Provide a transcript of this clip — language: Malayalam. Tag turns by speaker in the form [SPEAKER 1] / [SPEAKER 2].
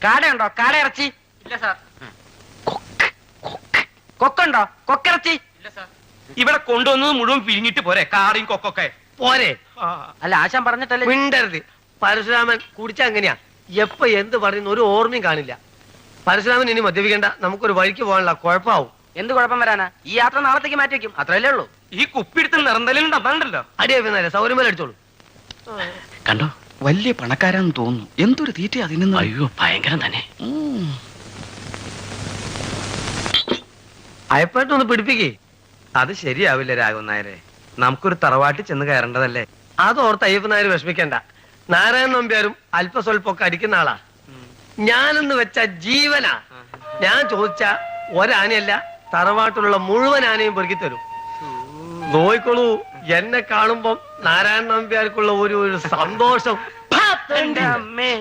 [SPEAKER 1] കാടയുണ്ടോ? കാട ഇറച്ചി
[SPEAKER 2] ഇല്ല സാർ.
[SPEAKER 1] കൊക്കുണ്ടോ? കൊക്കിറച്ചി
[SPEAKER 2] ഇല്ല സാർ.
[SPEAKER 3] ഇവിടെ കൊണ്ടുവന്നത് മുഴുവൻ പിരിഞ്ഞിട്ട് പോരെ, കാറിയും കൊക്കൊക്കെ
[SPEAKER 4] പോരെ.
[SPEAKER 1] അല്ല, ആശാൻ പറഞ്ഞിട്ടല്ലേ.
[SPEAKER 4] മിണ്ടരുത്. പരശുരാമൻ കുടിച്ച അങ്ങനെയാ, എപ്പ എന്ത് പറയുന്ന ഒരു ഓർമ്മയും കാണില്ല. പരശുരാമൻ ഇനി മദ്യപിക്കേണ്ട, നമുക്കൊരു വഴിക്ക് പോകാനുള്ള കുഴപ്പമാവും.
[SPEAKER 1] എന്ത് കുഴപ്പം വരാനാ? ഈ യാത്ര നാളത്തേക്ക് മാറ്റി വെക്കും, അത്രയല്ലേ ഉള്ളൂ.
[SPEAKER 3] ഈ കുപ്പിടുത്ത് നിറന്തലുണ്ട്, അതാണ്ടല്ലോ.
[SPEAKER 4] അടിയാ സൗകര്യം അടിച്ചോളൂ.
[SPEAKER 5] കണ്ടോ, വലിയ പണക്കാരാന്ന് തോന്നുന്നു. എന്തൊരു തീറ്റ അതിന്.
[SPEAKER 1] അയ്യോ, ഭയങ്കരം തന്നെ.
[SPEAKER 4] അയപ്പായിട്ടൊന്ന് പിടിപ്പിക്കേ.
[SPEAKER 3] അത് ശരിയാവില്ല രാഘവൻ നായരെ. നമുക്കൊരു തറവാട്ടിൽ ചെന്ന് കയറേണ്ടതല്ലേ.
[SPEAKER 4] അതോർത്ത് അയ്യപ്പൻ നായർ വിഷമിക്കണ്ട. നാരായണൻ നമ്പ്യാരും അല്പസ്വല്പൊക്കെ അടിക്കുന്ന ആളാ. ഞാനെന്ന് വെച്ച ജീവനാ. ഞാൻ ചോദിച്ച ഒരാനയല്ല, തറവാട്ടിലുള്ള മുഴുവൻ ആനയും പെറുക്കി തരും. നോയിക്കോളൂ, എന്നെ കാണുമ്പം നാരായണൻ നമ്പ്യാർക്കുള്ള ഒരു സന്തോഷം.
[SPEAKER 1] എന്റെ അമ്മേ.